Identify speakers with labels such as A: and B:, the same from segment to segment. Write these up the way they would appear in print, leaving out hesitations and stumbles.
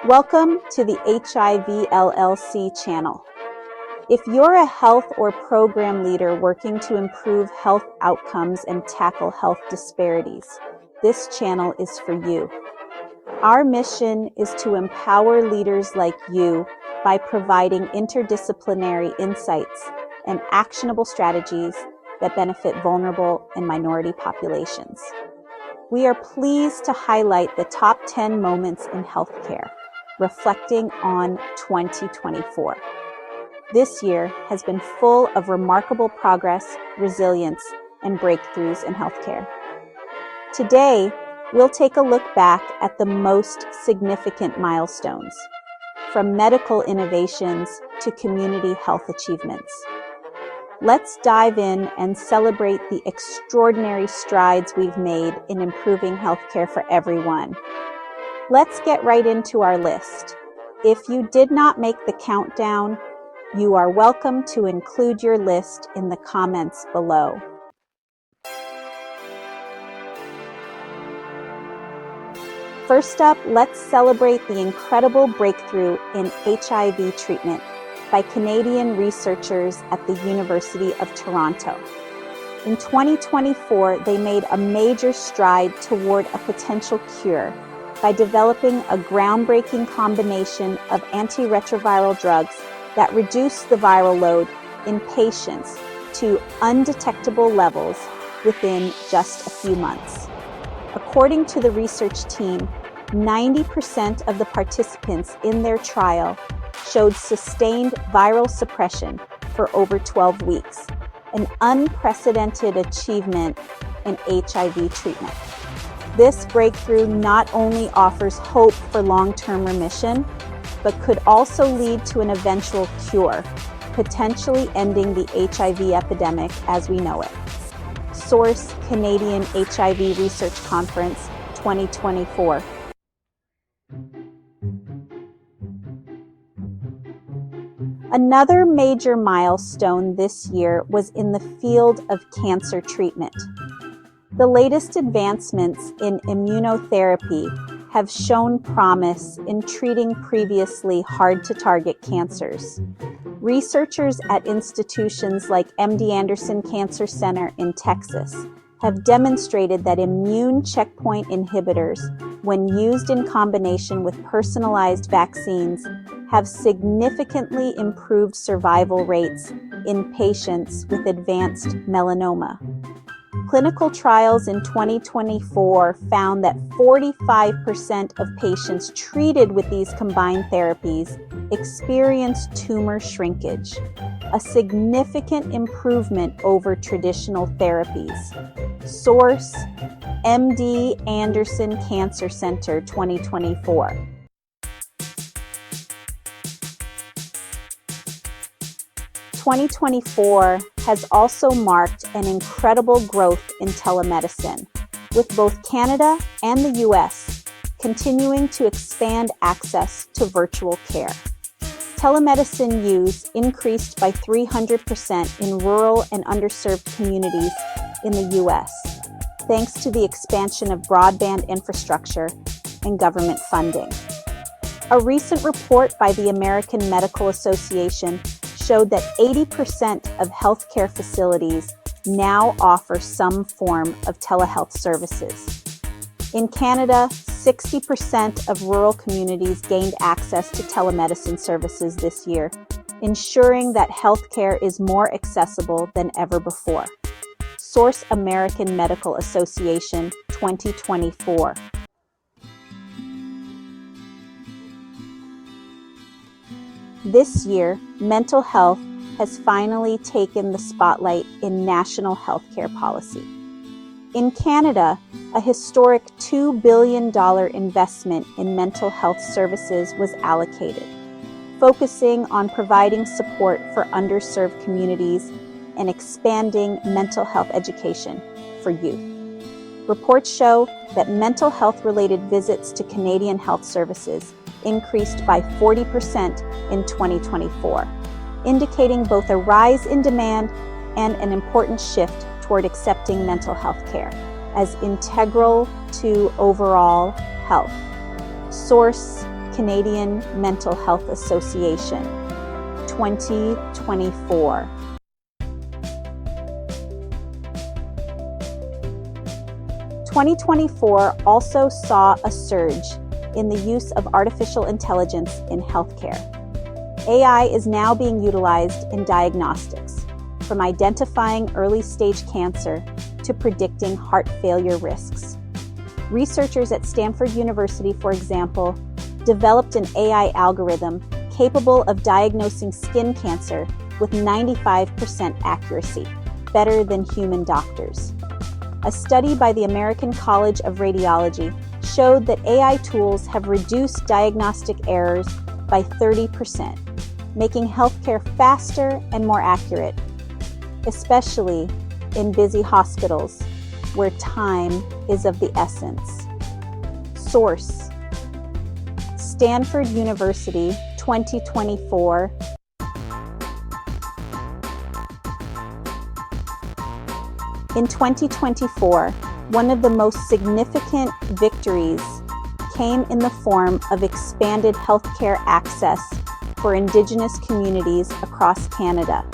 A: Welcome to the HIV LLC channel. If you're a health or program leader working to improve health outcomes and tackle health disparities, this channel is for you. Our mission is to empower leaders like you by providing interdisciplinary insights and actionable strategies that benefit vulnerable and minority populations. We are pleased to highlight the top 10 moments in healthcare, reflecting on 2024. This year has been full of remarkable progress, resilience, and breakthroughs in healthcare. Today, we'll take a look back at the most significant milestones, from medical innovations to community health achievements. Let's dive in and celebrate the extraordinary strides we've made in improving healthcare for everyone. Let's get right into our list. If you did not make the countdown, you are welcome to include your list in the comments below. First up, let's celebrate the incredible breakthrough in HIV treatment by Canadian researchers at the University of Toronto. In 2024, they made a major stride toward a potential cure by developing a groundbreaking combination of antiretroviral drugs that reduce the viral load in patients to undetectable levels within just a few months. According to the research team, 90% of the participants in their trial showed sustained viral suppression for over 12 weeks, an unprecedented achievement in HIV treatment. This breakthrough not only offers hope for long-term remission, but could also lead to an eventual cure, potentially ending the HIV epidemic as we know it. Source: Canadian HIV Research Conference 2024. Another major milestone this year was in the field of cancer treatment. The latest advancements in immunotherapy have shown promise in treating previously hard-to-target cancers. Researchers at institutions like MD Anderson Cancer Center in Texas have demonstrated that immune checkpoint inhibitors, when used in combination with personalized vaccines, have significantly improved survival rates in patients with advanced melanoma. Clinical trials in 2024 found that 45% of patients treated with these combined therapies experienced tumor shrinkage, a significant improvement over traditional therapies. Source: MD Anderson Cancer Center 2024. Twenty 2024 has also marked an incredible growth in telemedicine, with both Canada and the US continuing to expand access to virtual care. Telemedicine use increased by 300% in rural and underserved communities in the US, thanks to the expansion of broadband infrastructure and government funding. A recent report by the American Medical Association showed that 80% of healthcare facilities now offer some form of telehealth services. In Canada, 60% of rural communities gained access to telemedicine services this year, ensuring that healthcare is more accessible than ever before. Source: American Medical Association 2024. This year, mental health has finally taken the spotlight in national healthcare policy. In Canada, a historic $2 billion investment in mental health services was allocated, focusing on providing support for underserved communities and expanding mental health education for youth. Reports show that mental health-related visits to Canadian health services increased by 40% in 2024, indicating both a rise in demand and an important shift toward accepting mental health care as integral to overall health. Source: Canadian Mental Health Association, 2024. "2024 also saw a surge in the use of artificial intelligence in healthcare. AI is now being utilized in diagnostics, from identifying early-stage cancer to predicting heart failure risks. Researchers at Stanford University, for example, developed an AI algorithm capable of diagnosing skin cancer with 95% accuracy, better than human doctors. A study by the American College of Radiology showed that AI tools have reduced diagnostic errors by 30%, making healthcare faster and more accurate, especially in busy hospitals where time is of the essence." Source: Stanford University, 2024. In 2024, one of the most significant victories came in the form of expanded healthcare access for Indigenous communities across Canada.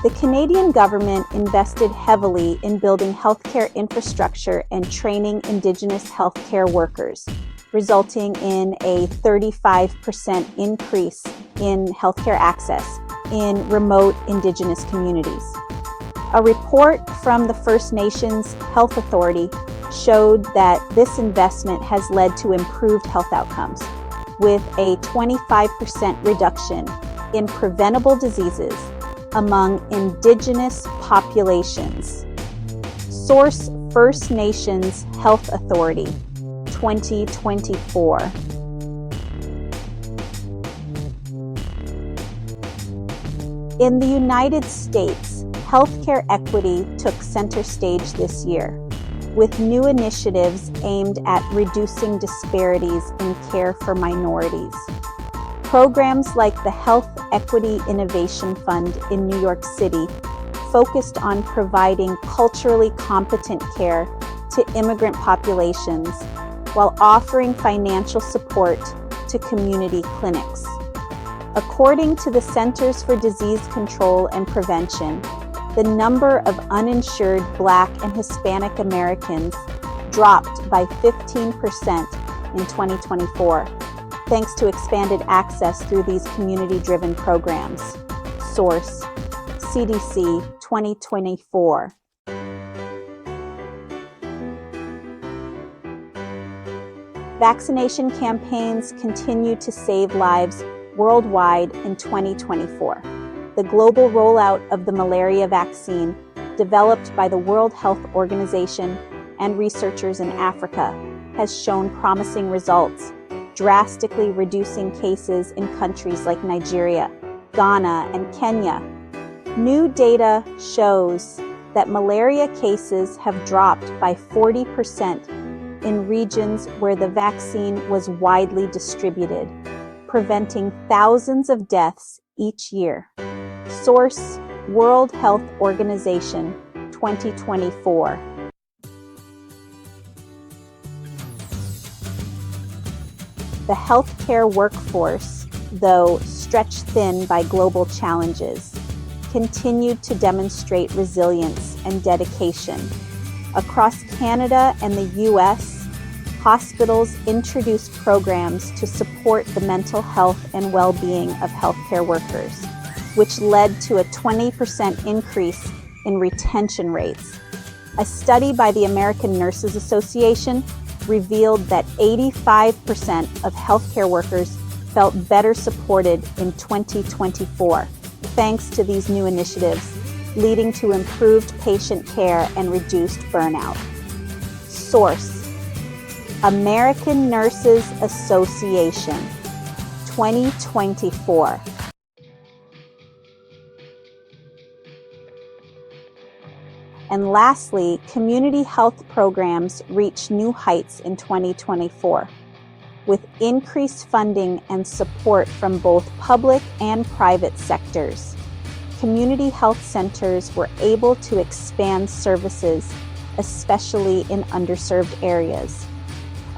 A: The Canadian government invested heavily in building healthcare infrastructure and training Indigenous healthcare workers, resulting in a 35% increase in healthcare access in remote Indigenous communities. A report from the First Nations Health Authority showed that this investment has led to improved health outcomes, with a 25% reduction in preventable diseases among Indigenous populations. Source: First Nations Health Authority, 2024. In the United States, healthcare equity took center stage this year, with new initiatives aimed at reducing disparities in care for minorities. Programs like the Health Equity Innovation Fund in New York City focused on providing culturally competent care to immigrant populations while offering financial support to community clinics. According to the Centers for Disease Control and Prevention, the number of uninsured Black and Hispanic Americans dropped by 15% in 2024, thanks to expanded access through these community-driven programs. Source: CDC, 2024. Vaccination campaigns continue to save lives worldwide in 2024. The global rollout of the malaria vaccine, developed by the World Health Organization and researchers in Africa, has shown promising results, drastically reducing cases in countries like Nigeria, Ghana, and Kenya. New data shows that malaria cases have dropped by 40% in regions where the vaccine was widely distributed, preventing thousands of deaths each year. Source: World Health Organization, 2024. The healthcare workforce, though stretched thin by global challenges, continued to demonstrate resilience and dedication. Across Canada and the U.S., hospitals introduced programs to support the mental health and well-being of healthcare workers, which led to a 20% increase in retention rates. A study by the American Nurses Association revealed that 85% of healthcare workers felt better supported in 2024, thanks to these new initiatives, leading to improved patient care and reduced burnout. Source: American Nurses Association, 2024. And lastly, community health programs reach new heights in 2024, with increased funding and support from both public and private sectors. Community health centers were able to expand services, especially in underserved areas.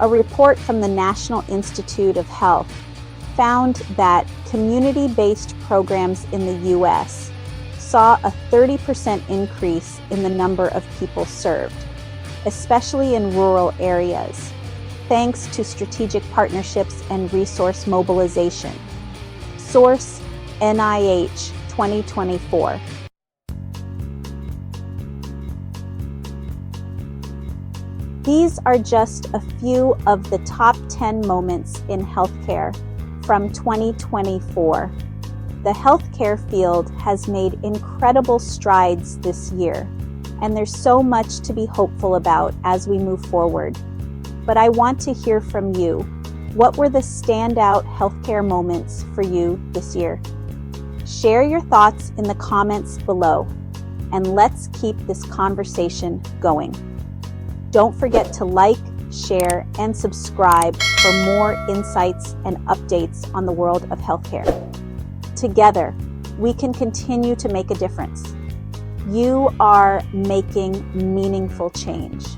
A: A report from the National Institute of Health found that community-based programs in the U.S. saw a 30% increase in the number of people served, especially in rural areas, thanks to strategic partnerships and resource mobilization. Source: NIH 2024. These are just a few of the top 10 moments in healthcare from 2024. The healthcare field has made incredible strides this year, and there's so much to be hopeful about as we move forward. But I want to hear from you. What were the standout healthcare moments for you this year? Share your thoughts in the comments below, and let's keep this conversation going. Don't forget to like, share, and subscribe for more insights and updates on the world of healthcare. Together, we can continue to make a difference. You are making meaningful change.